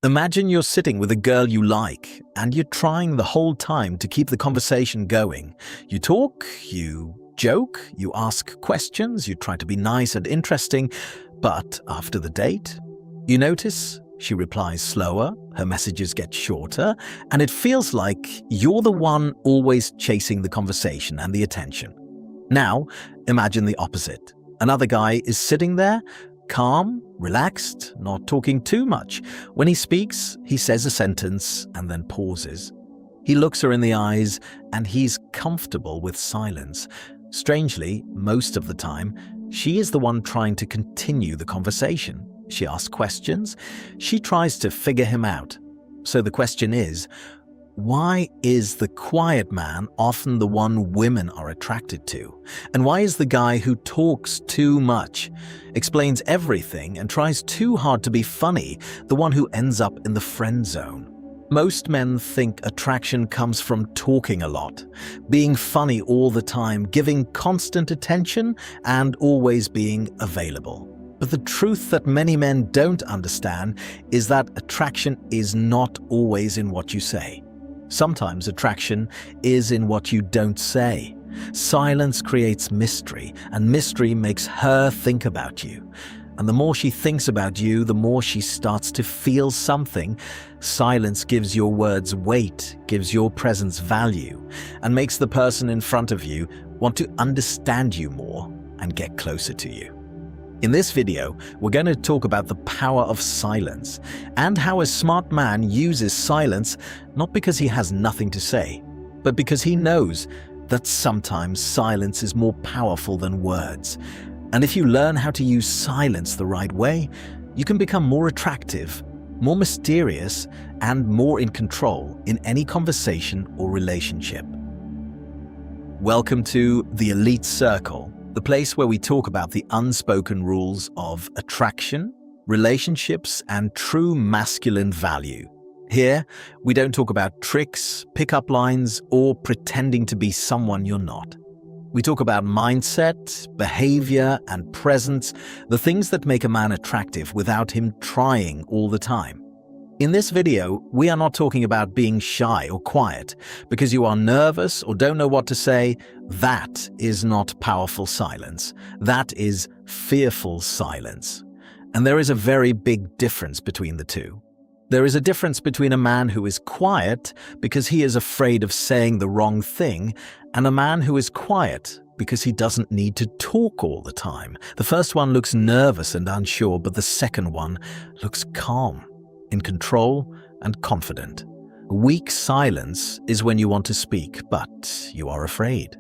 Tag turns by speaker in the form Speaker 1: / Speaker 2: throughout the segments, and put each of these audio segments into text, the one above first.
Speaker 1: Imagine you're sitting with a girl you like, and you're trying the whole time to keep the conversation going. You talk, you joke, you ask questions, you try to be nice and interesting, but after the date, you notice she replies slower, her messages get shorter, and it feels like you're the one always chasing the conversation and the attention. Now, imagine the opposite. Another guy is sitting there, calm, relaxed, not talking too much. When he speaks, he says a sentence and then pauses. He looks her in the eyes and he's comfortable with silence. Strangely, most of the time, she is the one trying to continue the conversation. She asks questions. She tries to figure him out. So the question is, why is the quiet man often the one women are attracted to? And why is the guy who talks too much, explains everything, and tries too hard to be funny the one who ends up in the friend zone? Most men think attraction comes from talking a lot, being funny all the time, giving constant attention, and always being available. But the truth that many men don't understand is that attraction is not always in what you say. Sometimes attraction is in what you don't say. Silence creates mystery, and mystery makes her think about you. And the more she thinks about you, the more she starts to feel something. Silence gives your words weight, gives your presence value, and makes the person in front of you want to understand you more and get closer to you. In this video, we're going to talk about the power of silence and how a smart man uses silence not because he has nothing to say, but because he knows that sometimes silence is more powerful than words. And if you learn how to use silence the right way, you can become more attractive, more mysterious, and more in control in any conversation or relationship. Welcome to the Elite Circle, the place where we talk about the unspoken rules of attraction, relationships, and true masculine value. Here, we don't talk about tricks, pickup lines, or pretending to be someone you're not. We talk about mindset, behavior, and presence, the things that make a man attractive without him trying all the time. In this video, we are not talking about being shy or quiet because you are nervous or don't know what to say. That is not powerful silence. That is fearful silence. And there is a very big difference between the two. There is a difference between a man who is quiet because he is afraid of saying the wrong thing and a man who is quiet because he doesn't need to talk all the time. The first one looks nervous and unsure, but the second one looks calm, in control, and confident. Weak silence is when you want to speak, but you are afraid.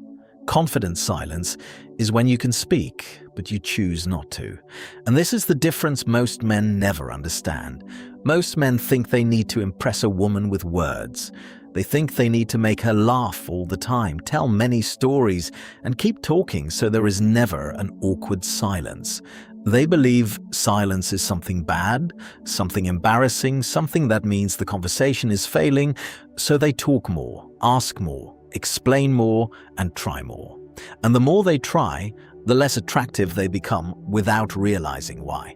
Speaker 1: Confident silence is when you can speak, but you choose not to. And this is the difference most men never understand. Most men think they need to impress a woman with words. They think they need to make her laugh all the time, tell many stories, and keep talking so there is never an awkward silence. They believe silence is something bad, something embarrassing, something that means the conversation is failing, so they talk more, ask more, explain more, and try more. And the more they try, the less attractive they become without realizing why.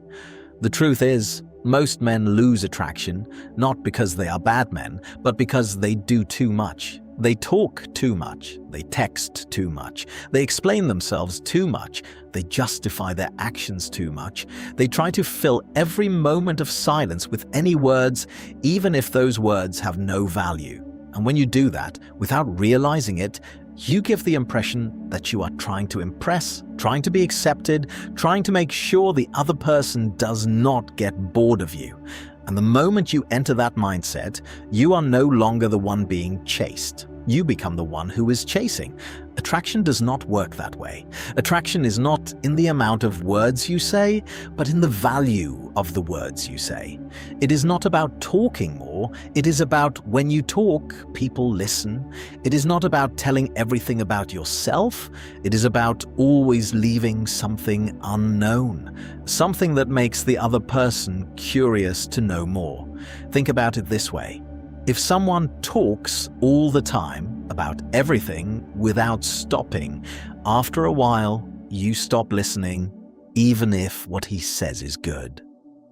Speaker 1: The truth is, most men lose attraction not because they are bad men, but because they do too much. They talk too much, they text too much, they explain themselves too much, they justify their actions too much, they try to fill every moment of silence with any words, even if those words have no value. And when you do that, without realizing it, you give the impression that you are trying to impress, trying to be accepted, trying to make sure the other person does not get bored of you. And the moment you enter that mindset, you are no longer the one being chased. You become the one who is chasing. Attraction does not work that way. Attraction is not in the amount of words you say, but in the value of the words you say. It is not about talking more. It is about when you talk, people listen. It is not about telling everything about yourself. It is about always leaving something unknown, something that makes the other person curious to know more. Think about it this way. If someone talks all the time about everything without stopping, after a while, you stop listening, even if what he says is good.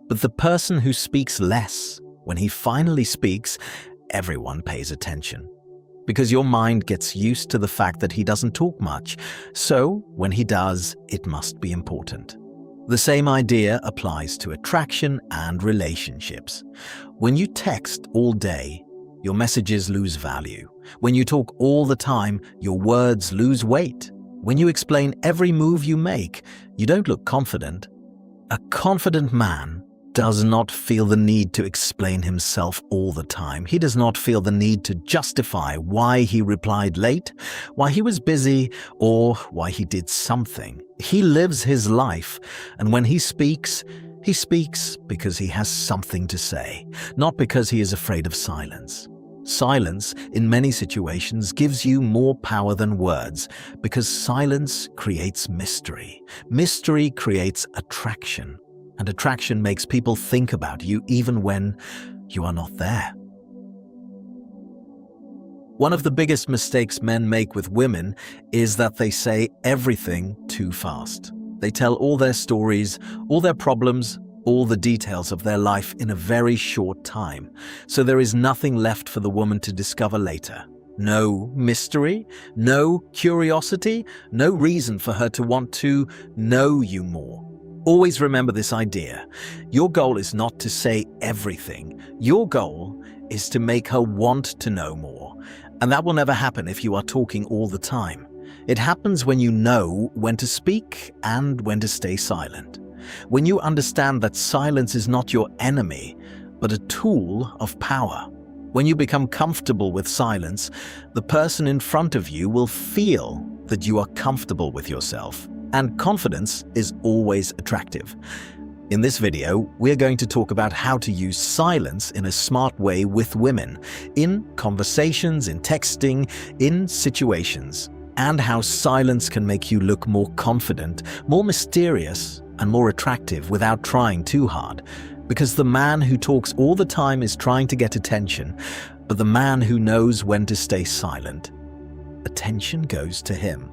Speaker 1: But the person who speaks less, When he finally speaks, everyone pays attention. Because your mind gets used to the fact that he doesn't talk much, so when he does, it must be important. The same idea applies to attraction and relationships. When you text all day, your messages lose value. When you talk all the time, your words lose weight. When you explain every move you make, you don't look confident. A confident man does not feel the need to explain himself all the time. He does not feel the need to justify why he replied late, why he was busy, or why he did something. He lives his life, and when he speaks because he has something to say, not because he is afraid of silence. Silence, in many situations, gives you more power than words, because silence creates mystery. Mystery creates attraction. And attraction makes people think about you even when you are not there. One of the biggest mistakes men make with women is that they say everything too fast. They tell all their stories, all their problems, all the details of their life in a very short time. So there is nothing left for the woman to discover later. No mystery, no curiosity, no reason for her to want to know you more. Always remember this idea. Your goal is not to say everything. Your goal is to make her want to know more. And that will never happen if you are talking all the time. It happens when you know when to speak and when to stay silent. When you understand that silence is not your enemy, but a tool of power. When you become comfortable with silence, the person in front of you will feel that you are comfortable with yourself. And confidence is always attractive. In this video, we're going to talk about how to use silence in a smart way with women, in conversations, in texting, in situations, and how silence can make you look more confident, more mysterious, and more attractive without trying too hard. Because the man who talks all the time is trying to get attention, but the man who knows when to stay silent, attention goes to him.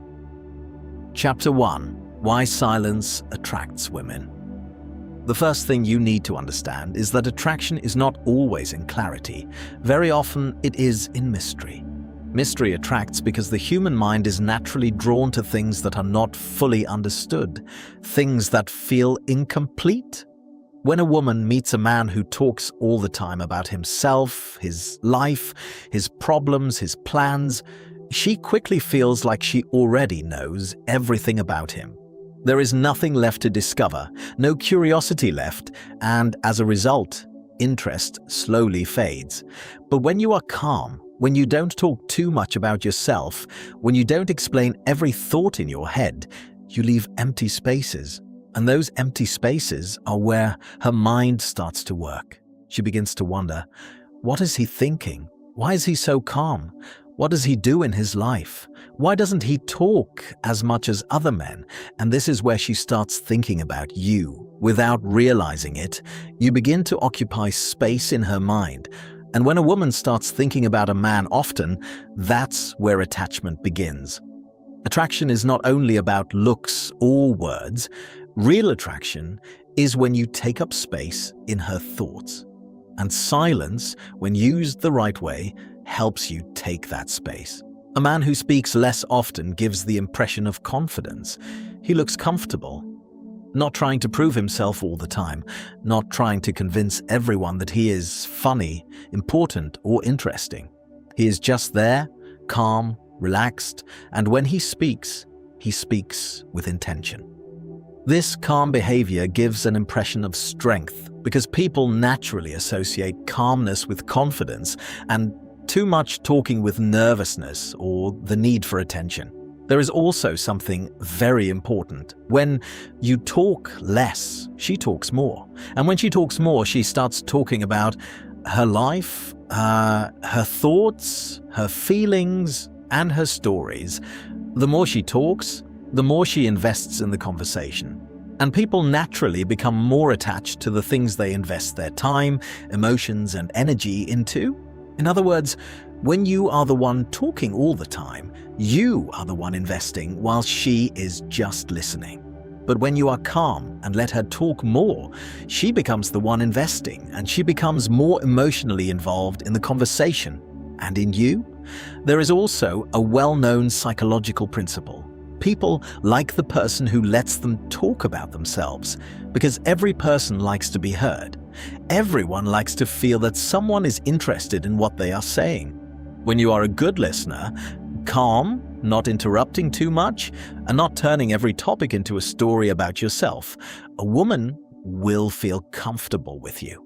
Speaker 1: Chapter 1. Why silence attracts women. The first thing you need to understand is that attraction is not always in clarity. Very often it is in mystery. Mystery attracts because the human mind is naturally drawn to things that are not fully understood, things that feel incomplete. When a woman meets a man who talks all the time about himself, his life, his problems, his plans, she quickly feels like she already knows everything about him. There is nothing left to discover, no curiosity left, and as a result, interest slowly fades. But when you are calm, when you don't talk too much about yourself, when you don't explain every thought in your head, you leave empty spaces. And those empty spaces are where her mind starts to work. She begins to wonder, what is he thinking? Why is he so calm? What does he do in his life? Why doesn't he talk as much as other men? And this is where she starts thinking about you. Without realizing it, you begin to occupy space in her mind. And when a woman starts thinking about a man often, that's where attachment begins. Attraction is not only about looks or words. Real attraction is when you take up space in her thoughts. And silence, when used the right way, helps you take that space. A man who speaks less often gives the impression of confidence. He looks comfortable, not trying to prove himself all the time, not trying to convince everyone that he is funny, important, or interesting. He is just there, calm, relaxed, and when he speaks with intention. This calm behavior gives an impression of strength because people naturally associate calmness with confidence and too much talking with nervousness or the need for attention. There is also something very important. When you talk less, she talks more. And when she talks more, she starts talking about her life, her thoughts, her feelings, and her stories. The more she talks, the more she invests in the conversation. And people naturally become more attached to the things they invest their time, emotions, and energy into. In other words, when you are the one talking all the time, you are the one investing while she is just listening. But when you are calm and let her talk more, she becomes the one investing, and she becomes more emotionally involved in the conversation. And in you, there is also a well-known psychological principle. People like the person who lets them talk about themselves, because every person likes to be heard. Everyone likes to feel that someone is interested in what they are saying. When you are a good listener, calm, not interrupting too much, and not turning every topic into a story about yourself, a woman will feel comfortable with you.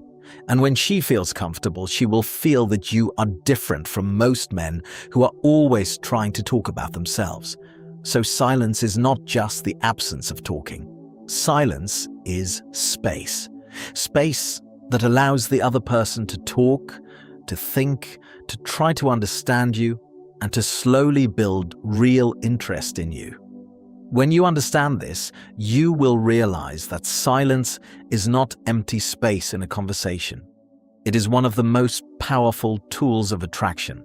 Speaker 1: And when she feels comfortable, she will feel that you are different from most men who are always trying to talk about themselves. So silence is not just the absence of talking. Silence is space. Space that allows the other person to talk, to think, to try to understand you, and to slowly build real interest in you. When you understand this, you will realize that silence is not empty space in a conversation. It is one of the most powerful tools of attraction.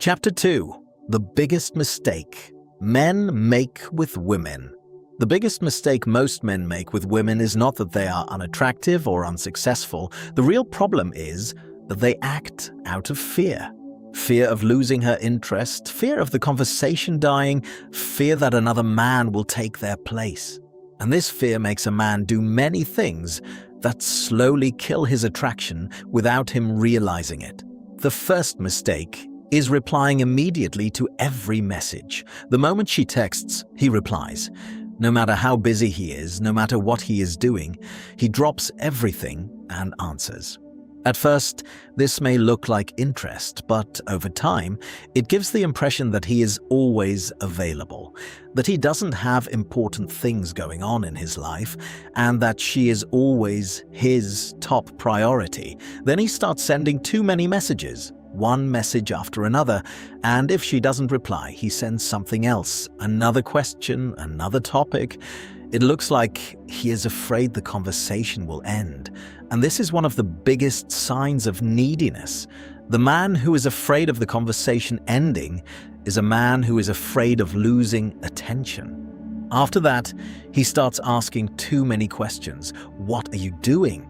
Speaker 1: Chapter 2. The biggest mistake men make with women. The biggest mistake most men make with women is not that they are unattractive or unsuccessful. The real problem is that they act out of fear. Fear of losing her interest, fear of the conversation dying, fear that another man will take their place. And this fear makes a man do many things that slowly kill his attraction without him realizing it. The first mistake is replying immediately to every message. The moment she texts, he replies. No matter how busy he is, no matter what he is doing, he drops everything and answers. At first, this may look like interest, but over time, it gives the impression that he is always available, that he doesn't have important things going on in his life, and that she is always his top priority. Then he starts sending too many messages, one message after another, and if she doesn't reply, he sends something else, another question, another topic. It looks like he is afraid the conversation will end, and this is one of the biggest signs of neediness. The man who is afraid of the conversation ending is a man who is afraid of losing attention. After that, he starts asking too many questions. What are you doing?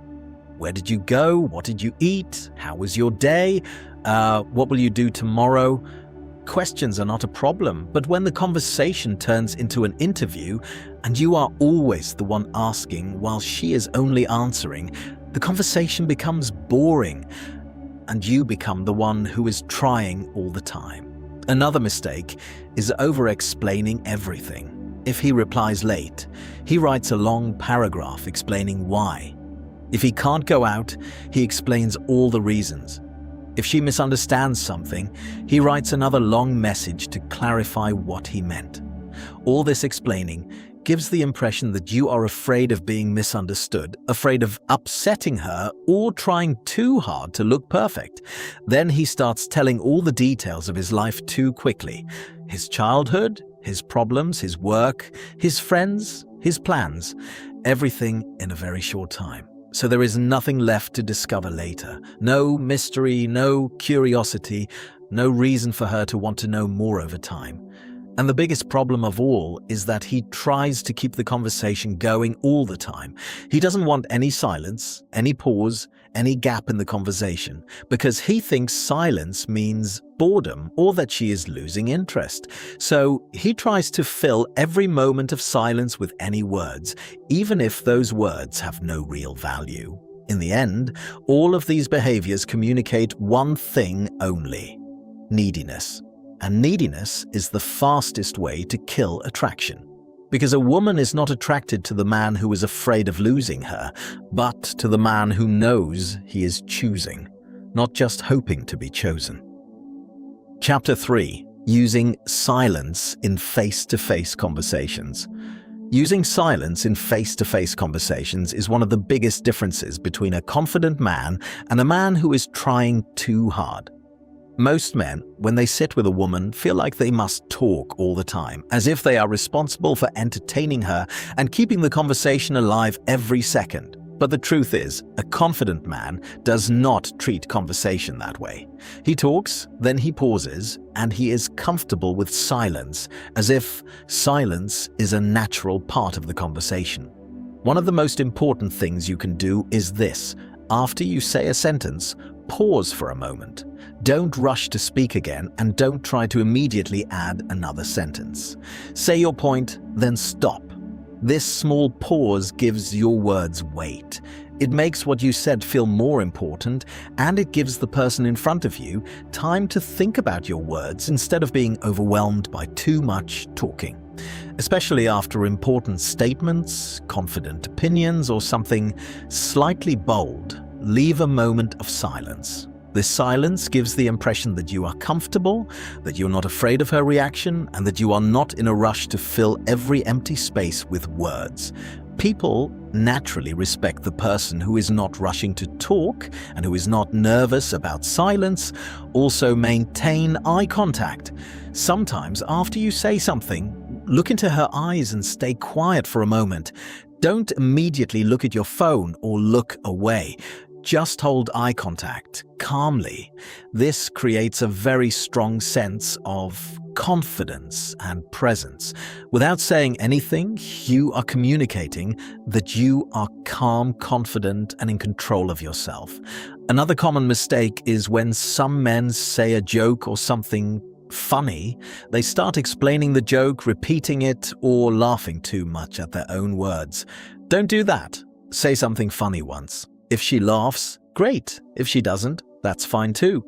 Speaker 1: Where did you go? What did you eat? How was your day? What will you do tomorrow? Questions are not a problem, but when the conversation turns into an interview and you are always the one asking while she is only answering, the conversation becomes boring and you become the one who is trying all the time. Another mistake is over-explaining everything. If he replies late, he writes a long paragraph explaining why. If he can't go out, he explains all the reasons. If she misunderstands something, he writes another long message to clarify what he meant. All this explaining gives the impression that you are afraid of being misunderstood, afraid of upsetting her, or trying too hard to look perfect. Then he starts telling all the details of his life too quickly. His childhood, his problems, his work, his friends, his plans, everything in a very short time. So there is nothing left to discover later. No mystery, no curiosity, no reason for her to want to know more over time. And the biggest problem of all is that he tries to keep the conversation going all the time. He doesn't want any silence, any pause, any gap in the conversation, because he thinks silence means boredom or that she is losing interest. So he tries to fill every moment of silence with any words, even if those words have no real value. In the end, all of these behaviors communicate one thing only: neediness. And neediness is the fastest way to kill attraction. Because a woman is not attracted to the man who is afraid of losing her, but to the man who knows he is choosing, not just hoping to be chosen. Chapter 3. Using silence in face-to-face conversations. Using silence in face-to-face conversations is one of the biggest differences between a confident man and a man who is trying too hard. Most men, when they sit with a woman, feel like they must talk all the time, as if they are responsible for entertaining her and keeping the conversation alive every second. But the truth is, a confident man does not treat conversation that way. He talks, then he pauses, and he is comfortable with silence, as if silence is a natural part of the conversation. One of the most important things you can do is this: after you say a sentence, pause for a moment. Don't rush to speak again, and don't try to immediately add another sentence. Say your point, then stop. This small pause gives your words weight. It makes what you said feel more important, and it gives the person in front of you time to think about your words instead of being overwhelmed by too much talking. Especially after important statements, confident opinions, or something slightly bold, leave a moment of silence. This silence gives the impression that you are comfortable, that you're not afraid of her reaction, and that you are not in a rush to fill every empty space with words. People naturally respect the person who is not rushing to talk and who is not nervous about silence. Also, maintain eye contact. Sometimes, after you say something, look into her eyes and stay quiet for a moment. Don't immediately look at your phone or look away. Just hold eye contact calmly. This creates a very strong sense of confidence and presence. Without saying anything, you are communicating that you are calm, confident, and in control of yourself. Another common mistake is when some men say a joke or something funny, they start explaining the joke, repeating it, or laughing too much at their own words. Don't do that. Say something funny once. If she laughs, great. If she doesn't, that's fine too.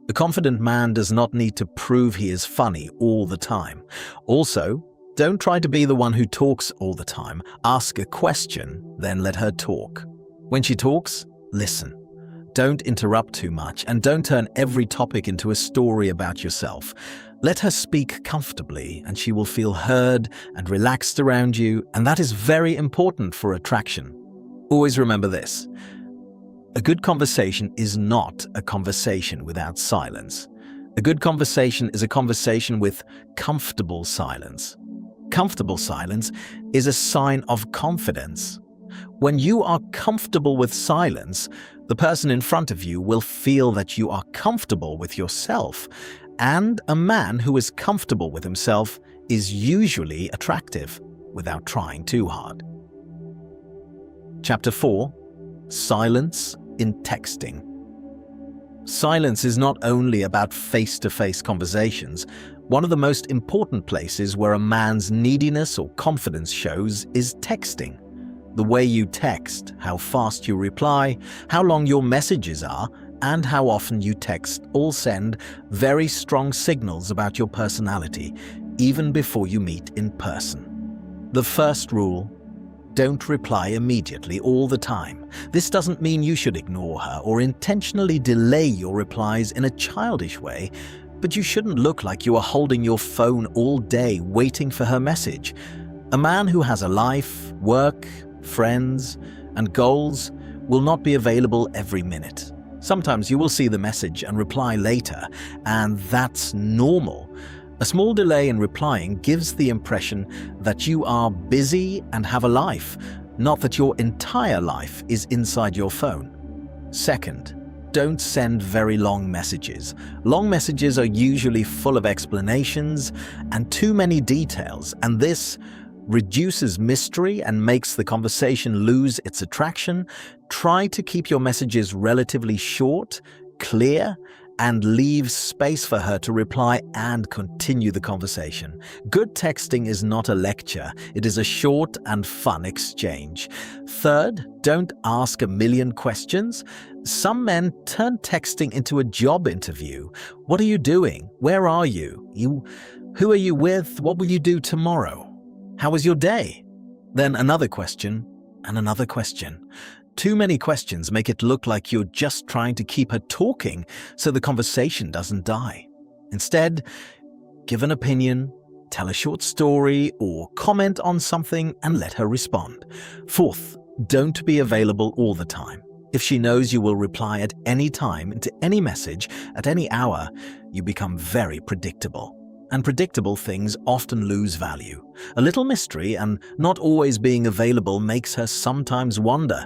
Speaker 1: A confident man does not need to prove he is funny all the time. Also, don't try to be the one who talks all the time. Ask a question, then let her talk. When she talks, listen. Don't interrupt too much, and don't turn every topic into a story about yourself. Let her speak comfortably, and she will feel heard and relaxed around you, and that is very important for attraction. Always remember this: a good conversation is not a conversation without silence. A good conversation is a conversation with comfortable silence. Comfortable silence is a sign of confidence. When you are comfortable with silence, the person in front of you will feel that you are comfortable with yourself, and a man who is comfortable with himself is usually attractive without trying too hard. Chapter 4: Silence in Texting. Silence is not only about face-to-face conversations. One of the most important places where a man's neediness or confidence shows is texting. The way you text, how fast you reply, how long your messages are, and how often you text all send very strong signals about your personality, even before you meet in person. The first rule: don't reply immediately all the time. This doesn't mean you should ignore her or intentionally delay your replies in a childish way, but you shouldn't look like you are holding your phone all day waiting for her message. A man who has a life, work, friends, and goals will not be available every minute. Sometimes you will see the message and reply later, and that's normal. A small delay in replying gives the impression that you are busy and have a life, not that your entire life is inside your phone. Second, don't send very long messages. Long messages are usually full of explanations and too many details, and this reduces mystery and makes the conversation lose its attraction. Try to keep your messages relatively short, clear, and leave space for her to reply and continue the conversation. Good texting is not a lecture, it is a short and fun exchange. Third, don't ask a million questions. Some men turn texting into a job interview. What are you doing? Where are you? Who are you with? What will you do tomorrow? How was your day? Then another question and another question. Too many questions make it look like you're just trying to keep her talking so the conversation doesn't die. Instead, give an opinion, tell a short story, or comment on something and let her respond. Fourth, don't be available all the time. If she knows you will reply at any time to any message at any hour, you become very predictable. And predictable things often lose value. A little mystery and not always being available makes her sometimes wonder,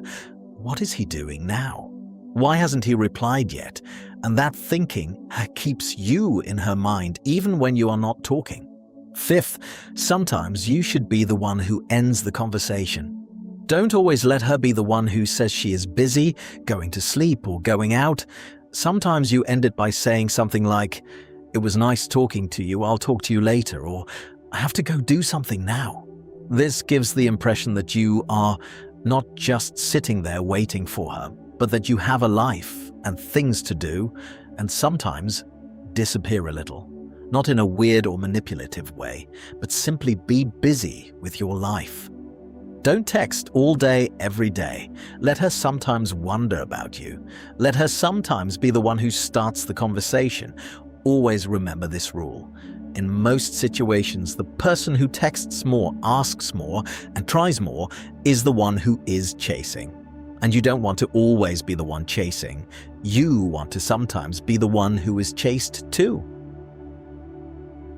Speaker 1: what is he doing now? Why hasn't he replied yet? And that thinking keeps you in her mind even when you are not talking. Fifth, sometimes you should be the one who ends the conversation. Don't always let her be the one who says she is busy, going to sleep, or going out. Sometimes you end it by saying something like, "It was nice talking to you, I'll talk to you later," or "I have to go do something now." This gives the impression that you are not just sitting there waiting for her, but that you have a life and things to do, and sometimes disappear a little. Not in a weird or manipulative way, but simply be busy with your life. Don't text all day, every day. Let her sometimes wonder about you. Let her sometimes be the one who starts the conversation. Always remember this rule. In most situations, the person who texts more, asks more, and tries more is the one who is chasing. And you don't want to always be the one chasing. You want to sometimes be the one who is chased too.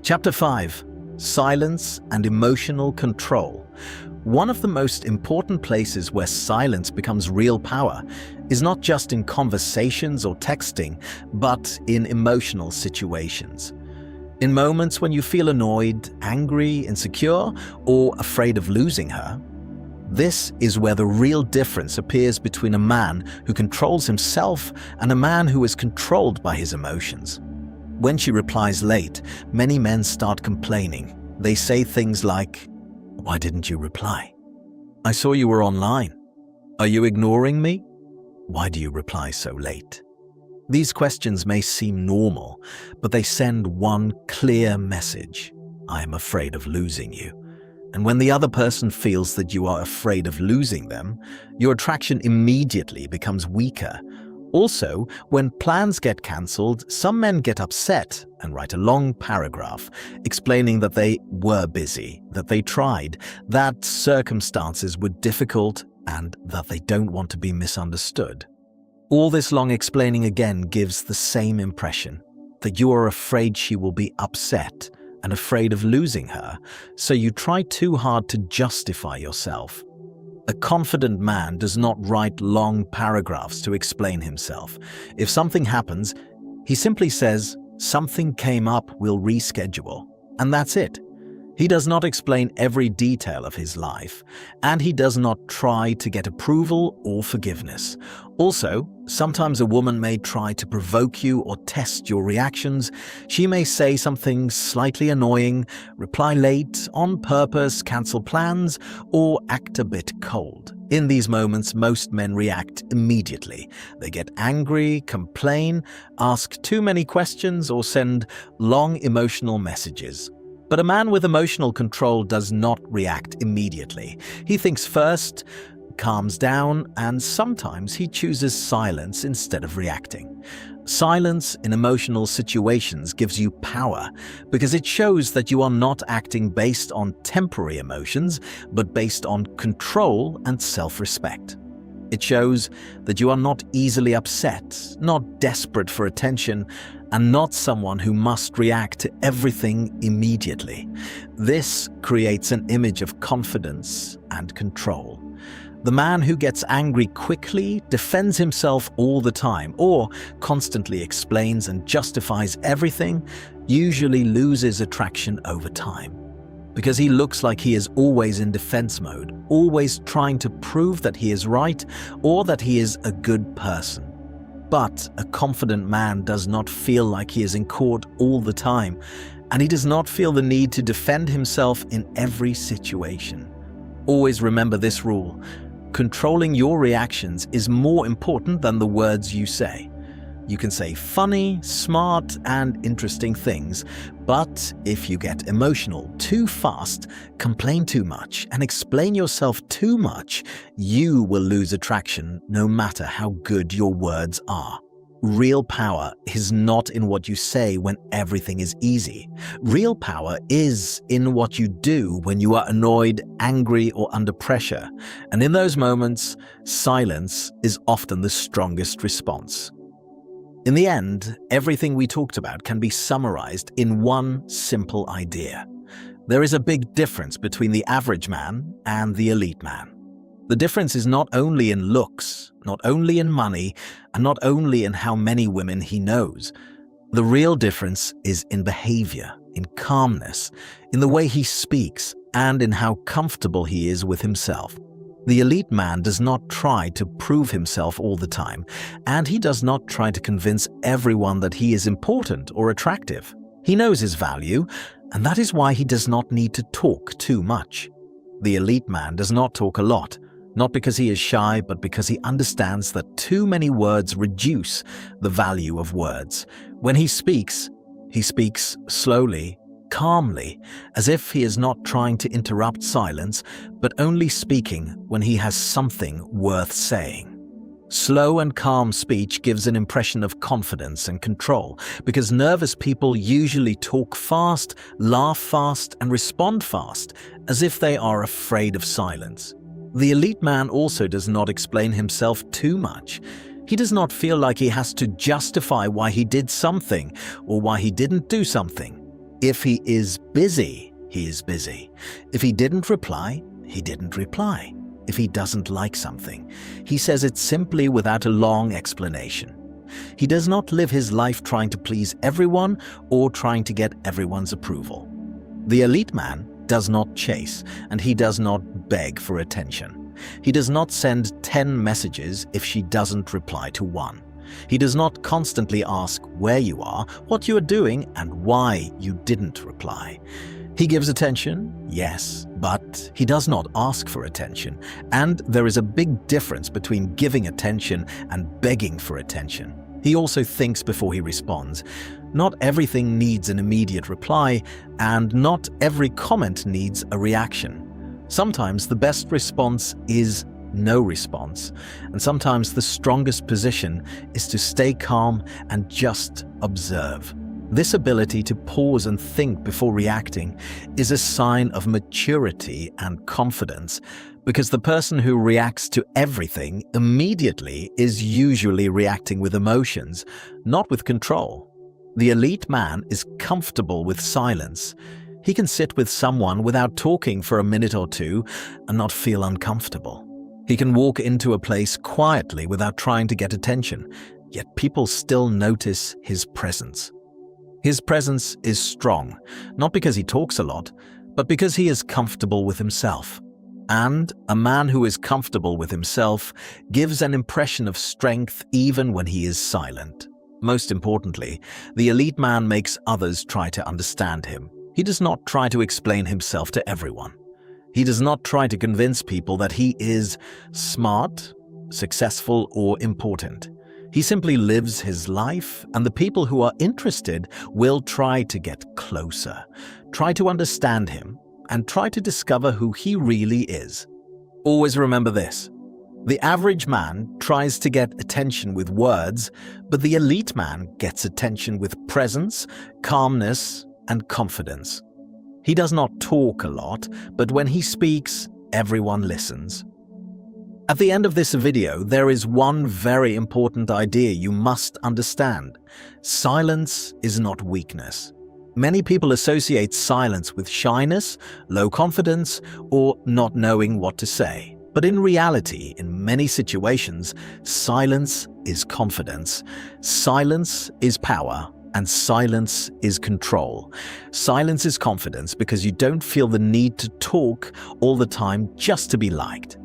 Speaker 1: Chapter 5. Silence and Emotional Control. One of the most important places where silence becomes real power is not just in conversations or texting, but in emotional situations. In moments when you feel annoyed, angry, insecure, or afraid of losing her, this is where the real difference appears between a man who controls himself and a man who is controlled by his emotions. When she replies late, many men start complaining. They say things like, "Why didn't you reply? I saw you were online. Are you ignoring me? Why do you reply so late?" These questions may seem normal, but they send one clear message: I am afraid of losing you. And when the other person feels that you are afraid of losing them, your attraction immediately becomes weaker. Also, when plans get cancelled, some men get upset and write a long paragraph explaining that they were busy, that they tried, that circumstances were difficult, and that they don't want to be misunderstood. All this long explaining again gives the same impression, that you are afraid she will be upset and afraid of losing her, so you try too hard to justify yourself. A confident man does not write long paragraphs to explain himself. If something happens, he simply says, "Something came up, we'll reschedule." And that's it. He does not explain every detail of his life, and he does not try to get approval or forgiveness. Also, sometimes a woman may try to provoke you or test your reactions. She may say something slightly annoying, reply late, on purpose, cancel plans, or act a bit cold. In these moments, most men react immediately. They get angry, complain, ask too many questions, or send long emotional messages. But a man with emotional control does not react immediately. He thinks first, calms down, and sometimes he chooses silence instead of reacting. Silence in emotional situations gives you power because it shows that you are not acting based on temporary emotions, but based on control and self-respect. It shows that you are not easily upset, not desperate for attention, and not someone who must react to everything immediately. This creates an image of confidence and control. The man who gets angry quickly, defends himself all the time, or constantly explains and justifies everything, usually loses attraction over time. Because he looks like he is always in defense mode, always trying to prove that he is right or that he is a good person. But a confident man does not feel like he is in court all the time, and he does not feel the need to defend himself in every situation. Always remember this rule: controlling your reactions is more important than the words you say. You can say funny, smart, and interesting things, but if you get emotional too fast, complain too much, and explain yourself too much, you will lose attraction no matter how good your words are. Real power is not in what you say when everything is easy. Real power is in what you do when you are annoyed, angry, or under pressure. And in those moments, silence is often the strongest response. In the end, everything we talked about can be summarized in one simple idea. There is a big difference between the average man and the elite man. The difference is not only in looks, not only in money, and not only in how many women he knows. The real difference is in behavior, in calmness, in the way he speaks, and in how comfortable he is with himself. The elite man does not try to prove himself all the time, and he does not try to convince everyone that he is important or attractive. He knows his value, and that is why he does not need to talk too much. The elite man does not talk a lot, not because he is shy, but because he understands that too many words reduce the value of words. When he speaks slowly, calmly, as if he is not trying to interrupt silence, but only speaking when he has something worth saying. Slow and calm speech gives an impression of confidence and control, because nervous people usually talk fast, laugh fast, and respond fast, as if they are afraid of silence. The elite man also does not explain himself too much. He does not feel like he has to justify why he did something or why he didn't do something. If he is busy, he is busy. If he didn't reply, he didn't reply. If he doesn't like something, he says it simply without a long explanation. He does not live his life trying to please everyone or trying to get everyone's approval. The elite man does not chase, and he does not beg for attention. He does not send 10 messages if she doesn't reply to one. He does not constantly ask where you are, what you are doing, and why you didn't reply. He gives attention, yes, but he does not ask for attention, and there is a big difference between giving attention and begging for attention. He also thinks before he responds. Not everything needs an immediate reply, and not every comment needs a reaction. Sometimes the best response is no response, and sometimes the strongest position is to stay calm and just observe. This ability to pause and think before reacting is a sign of maturity and confidence, because the person who reacts to everything immediately is usually reacting with emotions, not with control. The elite man is comfortable with silence. He can sit with someone without talking for a minute or two and not feel uncomfortable. He can walk into a place quietly without trying to get attention, yet people still notice his presence. His presence is strong, not because he talks a lot, but because he is comfortable with himself. And a man who is comfortable with himself gives an impression of strength even when he is silent. Most importantly, the elite man makes others try to understand him. He does not try to explain himself to everyone. He does not try to convince people that he is smart, successful, or important. He simply lives his life, and the people who are interested will try to get closer, try to understand him, and try to discover who he really is. Always remember this. The average man tries to get attention with words, but the elite man gets attention with presence, calmness, and confidence. He does not talk a lot, but when he speaks, everyone listens. At the end of this video, there is one very important idea you must understand. Silence is not weakness. Many people associate silence with shyness, low confidence, or not knowing what to say. But in reality, in many situations, silence is confidence. Silence is power. And silence is control. Silence is confidence because you don't feel the need to talk all the time just to be liked.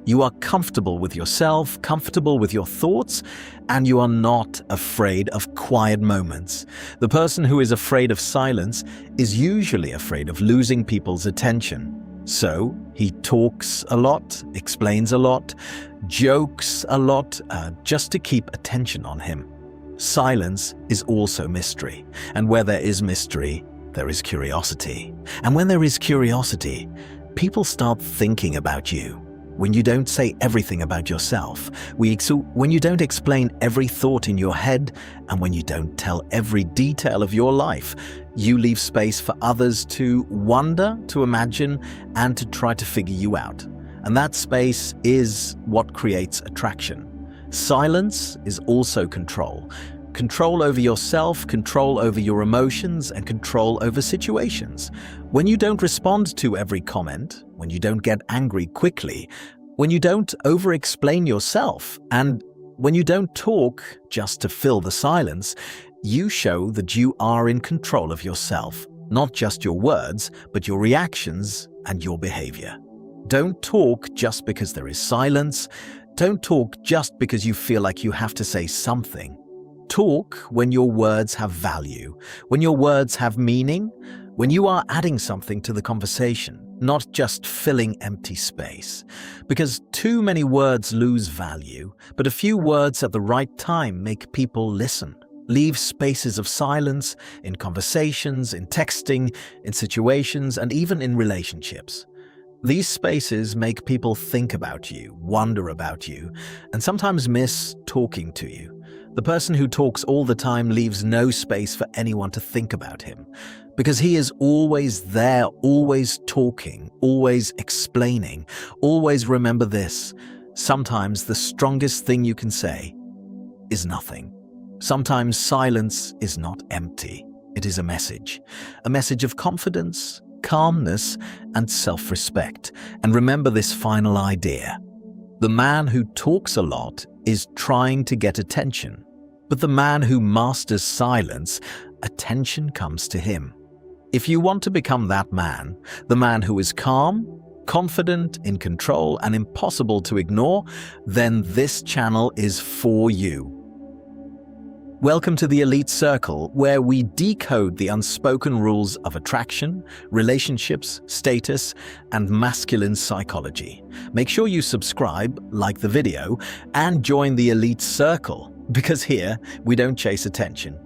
Speaker 1: You are comfortable with yourself, comfortable with your thoughts, and you are not afraid of quiet moments. The person who is afraid of silence is usually afraid of losing people's attention. So he talks a lot, explains a lot, jokes a lot, just to keep attention on him. Silence is also mystery, and where there is mystery, there is curiosity. And when there is curiosity, people start thinking about you. When you don't say everything about yourself, when you don't explain every thought in your head, and when you don't tell every detail of your life, you leave space for others to wonder, to imagine, and to try to figure you out. And that space is what creates attraction. Silence is also control. Control over yourself, control over your emotions, and control over situations. When you don't respond to every comment, when you don't get angry quickly, when you don't over-explain yourself, and when you don't talk just to fill the silence, you show that you are in control of yourself, not just your words, but your reactions and your behavior. Don't talk just because there is silence. Don't talk just because you feel like you have to say something. Talk when your words have value, when your words have meaning, when you are adding something to the conversation, not just filling empty space. Because too many words lose value, but a few words at the right time make people listen. Leave spaces of silence in conversations, in texting, in situations, and even in relationships. These spaces make people think about you, wonder about you, and sometimes miss talking to you. The person who talks all the time leaves no space for anyone to think about him, because he is always there, always talking, always explaining. Always remember this: sometimes the strongest thing you can say is nothing. Sometimes silence is not empty. It is a message of confidence, calmness, and self-respect. And remember this final idea: the man who talks a lot is trying to get attention, but the man who masters silence, attention comes to him. If you want to become that man, the man who is calm, confident, in control, and impossible to ignore, then this channel is for you. Welcome to the Elite Circle, where we decode the unspoken rules of attraction, relationships, status, and masculine psychology. Make sure you subscribe, like the video, and join the Elite Circle, because here we don't chase attention.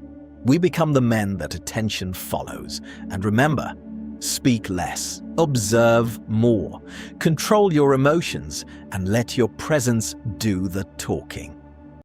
Speaker 1: We become the men that attention follows. And remember, speak less, observe more, control your emotions, and let your presence do the talking.